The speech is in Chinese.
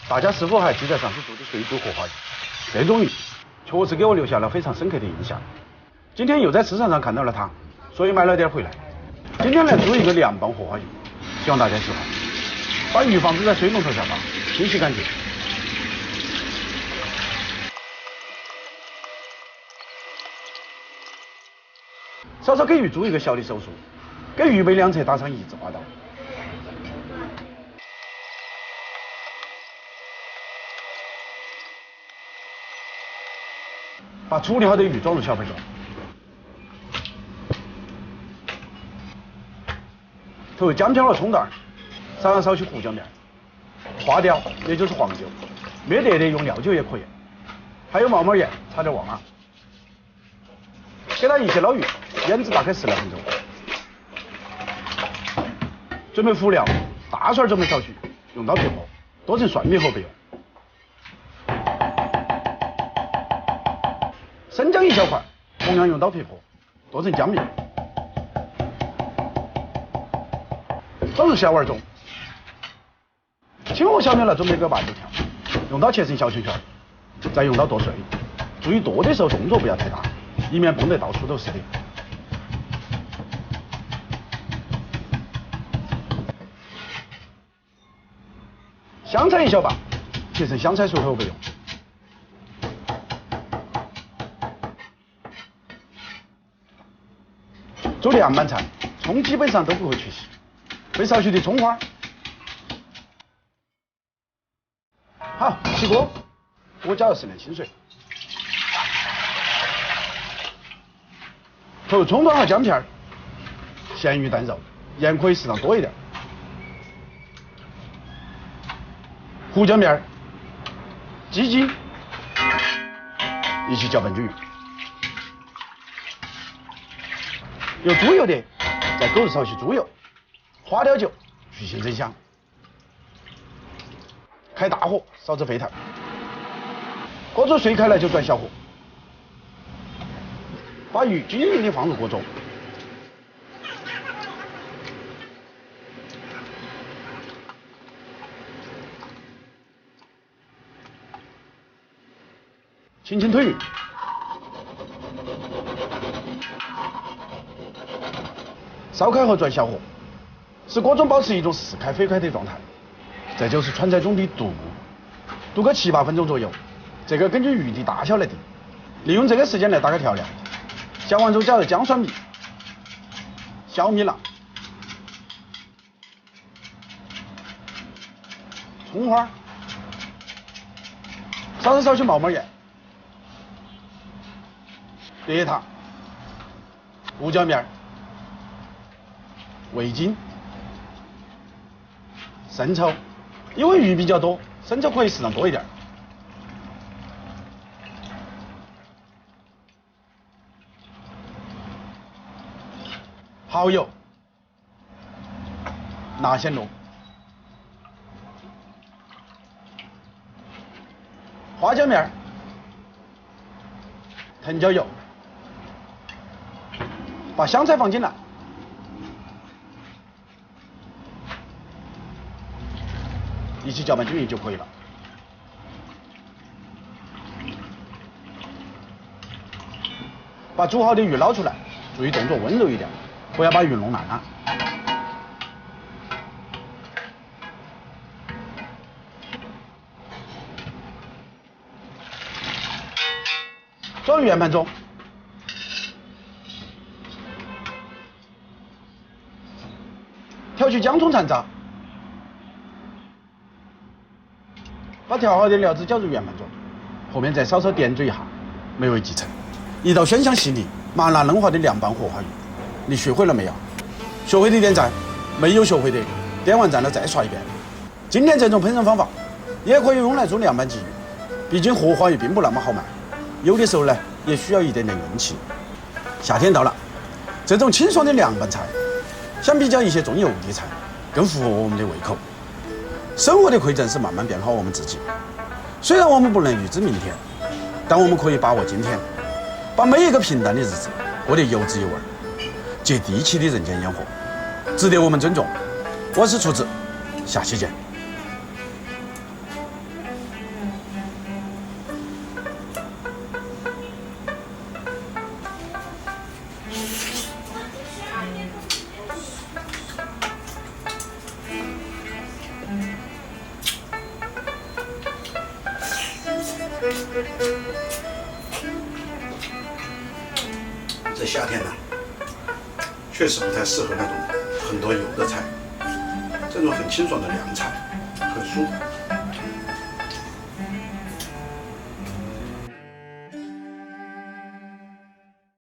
大家是否还记得上次做的水煮活化鱼？这种鱼确实给我留下了非常深刻的印象。今天又在市场上看到了它，所以买了点回来。今天来做一个凉拌活化鱼，希望大家喜欢。把鱼放置在水龙头下方，清洗干净。稍稍给鱼做一个小的手术，给鱼背两侧打上一字花刀。把处理好的鱼装入小盆中，投入姜片和葱段，撒上少许胡椒面，花雕也就是黄酒，没得的用料酒也可以，还有毛毛盐，差点忘了。给它一起捞匀，腌制大概10来分钟。准备辅料，大蒜准备少许，用刀片破，剁成蒜米后备用。生姜1小块，同样用刀片破，剁成姜米，装入小碗中。清火小面了，准备个8、9条，用刀切成小圈圈，再用刀剁碎。注意剁的时候动作不要太大，以免崩得到处都是的。香菜1小把，切成香菜碎后备用。做凉拌菜，葱基本上都不会缺席，备少许的葱花。好，起锅，我加入适量清水，投入葱段和姜片，咸鱼淡肉，盐可以适当多一点。胡椒面、鸡精一起搅拌均匀。有猪油的，再勾入少许猪油、花雕酒，去腥增香。开大火烧至沸腾，锅中水开了就转小火，把鱼均匀的放入锅中。轻轻推匀，烧开后转小火，使锅中保持一种似开非开的状态。这就是川菜中的炖个7、8分钟左右。这个根据鱼的大小来定，利用这个时间来打个调料。小碗中加入姜蒜米、小米辣、葱花，撒上少许毛毛盐、白糖、胡椒面、味精、生抽，因为鱼比较多，生抽可以适当多一点。蚝油、辣鲜露、花椒面、藤椒油，把香菜放进来，一起搅拌均匀就可以了。把煮好的鱼捞出来，注意动作温柔一点，不要把鱼弄烂了。装入圆盘中，调取姜葱残渣，把调好的料汁搅入圆盘中，后面再稍稍点缀一下，美味即成。一道鲜香细腻、麻辣嫩滑的凉拌活化鱼，你学会了没有？学会的点赞，没有学会的点完赞了再刷一遍。今天这种烹饪方法也可以用来做凉拌鲫鱼，毕竟活化鱼并不那么好卖，有的时候呢也需要一点点运气。夏天到了，这种清爽的凉拌菜，相比较一些重油的菜，更符合我们的胃口。生活的馈赠是慢慢变好我们自己。虽然我们不能预知明天，但我们可以把握今天，把每一个平淡的日子过得有滋有味，接地气的人间烟火，值得我们尊重。我是厨子，下期见。这夏天呢，确实不太适合那种很多油的菜，这种很清爽的凉菜很舒服。